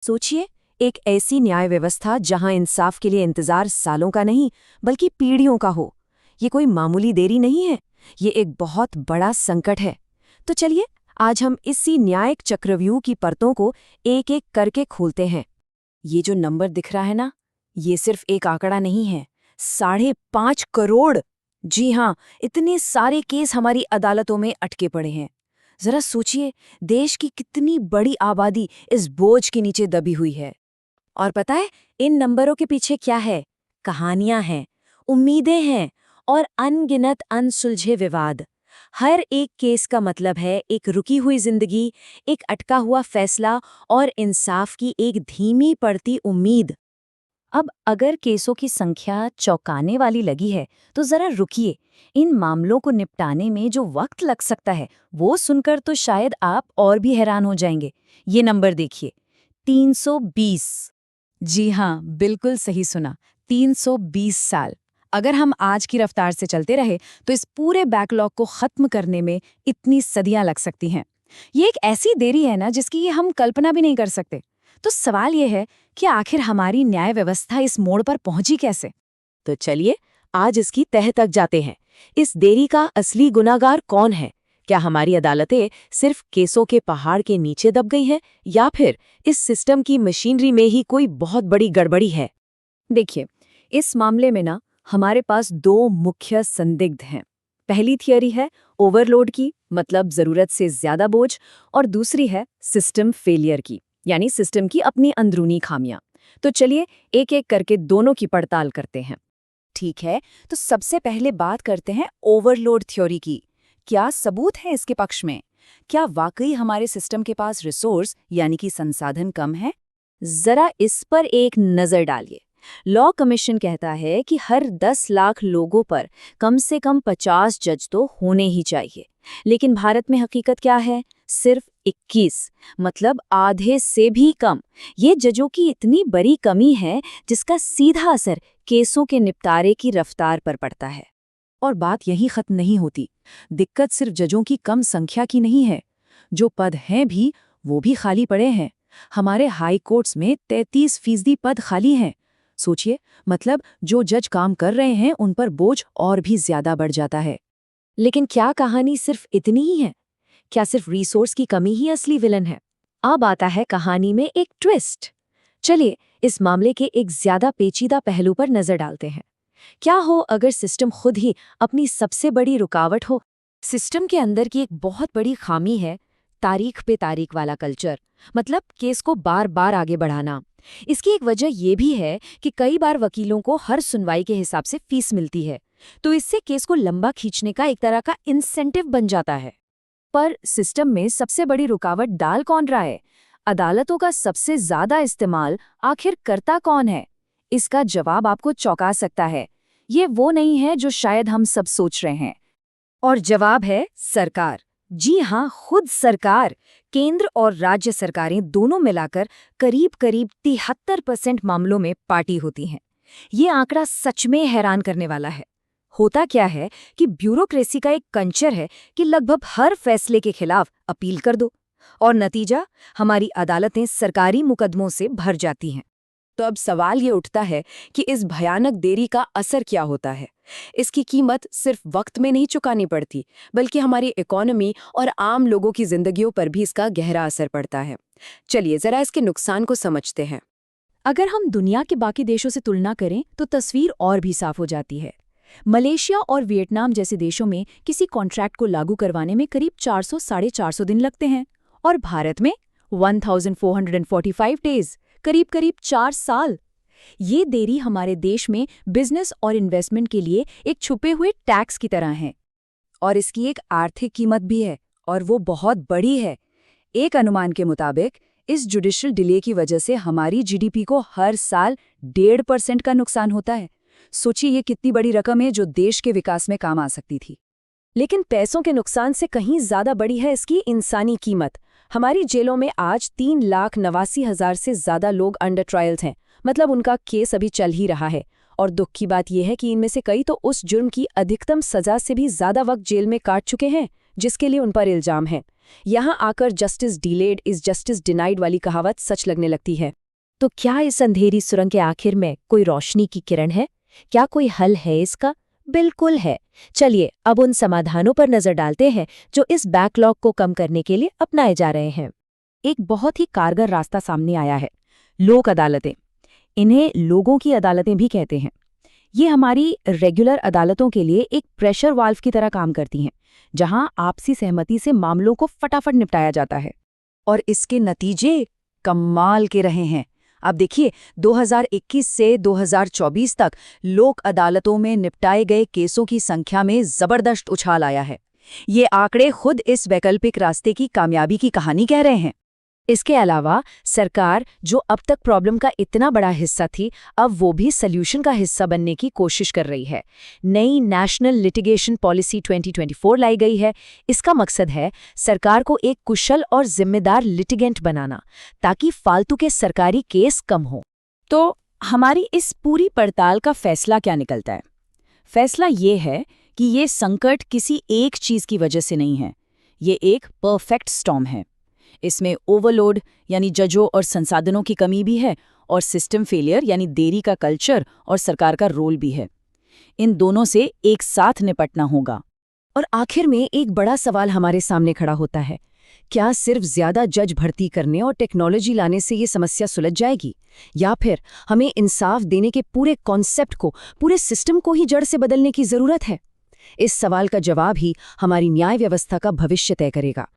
सोचिए, एक ऐसी न्याय व्यवस्था जहां इंसाफ के लिए इंतजार सालों का नहीं बल्कि पीढ़ियों का हो। ये कोई मामूली देरी नहीं है, ये एक बहुत बड़ा संकट है। तो चलिए, आज हम इसी न्यायिक चक्रव्यूह की परतों को एक एक करके खोलते हैं। ये जो नंबर दिख रहा है ना, ये सिर्फ एक आंकड़ा नहीं है, 5.5 करोड़। जी हाँ, इतने सारे केस हमारी अदालतों में अटके पड़े हैं। जरा सोचिए, देश की कितनी बड़ी आबादी इस बोझ के नीचे दबी हुई है। और पता है, इन नंबरों के पीछे क्या है? कहानियां हैं, उम्मीदें हैं और अनगिनत अनसुलझे विवाद। हर एक केस का मतलब है एक रुकी हुई जिंदगी, एक अटका हुआ फैसला और इंसाफ की एक धीमी पड़ती उम्मीद। अब अगर केसों की संख्या चौंकाने वाली लगी है, तो जरा रुकिए। इन मामलों को निपटाने में जो वक्त लग सकता है, वो सुनकर तो शायद आप और भी हैरान हो जाएंगे। ये नंबर देखिए, 320। जी हाँ, बिल्कुल सही सुना, 320 साल। अगर हम आज की रफ्तार से चलते रहे तो इस पूरे बैकलॉग को खत्म करने में इतनी सदियां लग सकती हैं। ये एक ऐसी देरी है ना, जिसकी ये हम कल्पना भी नहीं कर सकते। तो सवाल ये है कि आखिर हमारी न्याय व्यवस्था इस मोड़ पर पहुंची कैसे? तो चलिए, आज इसकी तह तक जाते हैं। इस देरी का असली गुनाहगार कौन है? क्या हमारी अदालतें सिर्फ केसों के पहाड़ के नीचे दब गई हैं, या फिर इस सिस्टम की मशीनरी में ही कोई बहुत बड़ी गड़बड़ी है? देखिए, इस मामले में ना हमारे पास दो मुख्य संदिग्ध हैं। पहली थियरी है ओवरलोड की, मतलब जरूरत से ज्यादा बोझ, और दूसरी है सिस्टम फेलियर की, यानी सिस्टम की अपनी अंदरूनी खामियां। तो चलिए, एक एक करके दोनों की पड़ताल करते हैं। ठीक है, तो सबसे पहले बात करते हैं ओवरलोड थ्योरी की। क्या सबूत है इसके पक्ष में? क्या वाकई हमारे सिस्टम के पास रिसोर्स यानी कि संसाधन कम है? जरा इस पर एक नजर डालिए। लॉ कमीशन कहता है कि हर 10 लाख लोगों पर कम से कम 50 जज तो होने ही चाहिए। लेकिन भारत में हकीकत क्या है? सिर्फ 21, मतलब आधे से भी कम। ये जजों की इतनी बड़ी कमी है, जिसका सीधा असर केसों के निपटारे की रफ्तार पर पड़ता है। और बात यहीं खत्म नहीं होती। दिक्कत सिर्फ जजों की कम संख्या की नहीं है। जो पद हैं भी, वो भी खाली पड़े हैं। हमारे हाई कोर्ट्स में 33% पद खाली हैं। सोचिए, मतलब जो जज काम कर रहे हैं, उन पर बोझ और भी ज्यादा बढ़ जाता है। लेकिन क्या कहानी सिर्फ इतनी ही है? क्या सिर्फ रिसोर्स की कमी ही असली विलन है? अब आता है कहानी में एक ट्विस्ट। चलिए, इस मामले के एक ज्यादा पेचीदा पहलू पर नजर डालते हैं। क्या हो अगर सिस्टम खुद ही अपनी सबसे बड़ी रुकावट हो? सिस्टम के अंदर की एक बहुत बड़ी खामी है तारीख पे तारीख वाला कल्चर, मतलब केस को बार बार आगे बढ़ाना। इसकी एक वजह यह भी है कि कई बार वकीलों को हर सुनवाई के हिसाब से फीस मिलती है, तो इससे केस को लंबा खींचने का एक तरह का इंसेंटिव बन जाता है। पर सिस्टम में सबसे बड़ी रुकावट डाल कौन रहा है? अदालतों का सबसे ज्यादा इस्तेमाल आखिर करता कौन है? इसका जवाब आपको चौंका सकता है। ये वो नहीं है जो शायद हम सब सोच रहे हैं। और जवाब है सरकार। जी हाँ, खुद सरकार। केंद्र और राज्य सरकारें दोनों मिलाकर करीब करीब 73% मामलों में पार्टी होती हैं। ये आंकड़ा सच में हैरान करने वाला है। होता क्या है कि ब्यूरोक्रेसी का एक कल्चर है कि लगभग हर फैसले के खिलाफ अपील कर दो, और नतीजा, हमारी अदालतें सरकारी मुकदमों से भर जाती हैं। तो अब सवाल ये उठता है कि इस भयानक देरी का असर क्या होता है? इसकी कीमत सिर्फ वक्त में नहीं चुकानी पड़ती, बल्कि हमारी इकोनॉमी और आम लोगों की जिंदगियों पर भी इसका गहरा असर पड़ता है। चलिए जरा इसके नुकसान को समझते हैं। अगर हम दुनिया के बाकी देशों से तुलना करें तो तस्वीर और भी साफ हो जाती है। मलेशिया और वियतनाम जैसे देशों में किसी कॉन्ट्रैक्ट को लागू करवाने में करीब 400-450 दिन लगते हैं, और भारत में 1445 डेज, करीब 4 साल। ये देरी हमारे देश में बिजनेस और इन्वेस्टमेंट के लिए एक छुपे हुए टैक्स की तरह है। और इसकी एक आर्थिक कीमत भी है, और वो बहुत बड़ी है। एक अनुमान के मुताबिक इस जुडिशियल डिले की वजह से हमारी जीडीपी को हर साल 1.5% का नुकसान होता है। सोचिए, ये कितनी बड़ी रकम है जो देश के विकास में काम आ सकती थी। लेकिन पैसों के नुकसान से कहीं ज्यादा बड़ी है इसकी इंसानी कीमत। हमारी जेलों में आज 3,89,000 से ज्यादा लोग अंडर ट्रायल्स हैं, मतलब उनका केस अभी चल ही रहा है। और दुख की बात यह है कि इनमें से कई तो उस जुर्म की अधिकतम सजा से भी ज्यादा वक्त जेल में काट चुके हैं जिसके लिए उन पर इल्जाम है। यहाँ आकर justice delayed is justice denied वाली कहावत सच लगने लगती है। तो क्या इस अंधेरी सुरंग के आखिर में कोई रोशनी की किरण है? क्या कोई हल है इसका? बिल्कुल है। चलिए अब उन समाधानों पर नजर डालते हैं जो इस बैकलॉग को कम करने के लिए अपनाए जा रहे हैं। एक बहुत ही कारगर रास्ता सामने आया है, लोक अदालतें। इन्हें लोगों की अदालतें भी कहते हैं। ये हमारी रेगुलर अदालतों के लिए एक प्रेशर वाल्व की तरह काम करती हैं, जहां आपसी सहमति से मामलों को फटाफट निपटाया जाता है। और इसके नतीजे कमाल के रहे हैं। अब देखिए, 2021 से 2024 तक लोक अदालतों में निपटाए गए केसों की संख्या में जबरदस्त उछाल आया है। ये आंकड़े खुद इस वैकल्पिक रास्ते की कामयाबी की कहानी कह रहे हैं। इसके अलावा सरकार, जो अब तक प्रॉब्लम का इतना बड़ा हिस्सा थी, अब वो भी सल्यूशन का हिस्सा बनने की कोशिश कर रही है। नई नेशनल लिटिगेशन पॉलिसी 2024 लाई गई है। इसका मकसद है सरकार को एक कुशल और जिम्मेदार लिटिगेंट बनाना, ताकि फालतू के सरकारी केस कम हो। तो हमारी इस पूरी पड़ताल का फैसला क्या निकलता है? फैसला ये है कि ये संकट किसी एक चीज की वजह से नहीं है। ये एक परफेक्ट स्टॉर्म है। इसमें ओवरलोड यानी जजों और संसाधनों की कमी भी है, और सिस्टम फेलियर यानी देरी का कल्चर और सरकार का रोल भी है। इन दोनों से एक साथ निपटना होगा। और आखिर में एक बड़ा सवाल हमारे सामने खड़ा होता है, क्या सिर्फ ज्यादा जज भर्ती करने और टेक्नोलॉजी लाने से ये समस्या सुलझ जाएगी, या फिर हमें इंसाफ देने के पूरे कॉन्सेप्ट को, पूरे सिस्टम को ही जड़ से बदलने की जरूरत है? इस सवाल का जवाब ही हमारी न्याय व्यवस्था का भविष्य तय करेगा।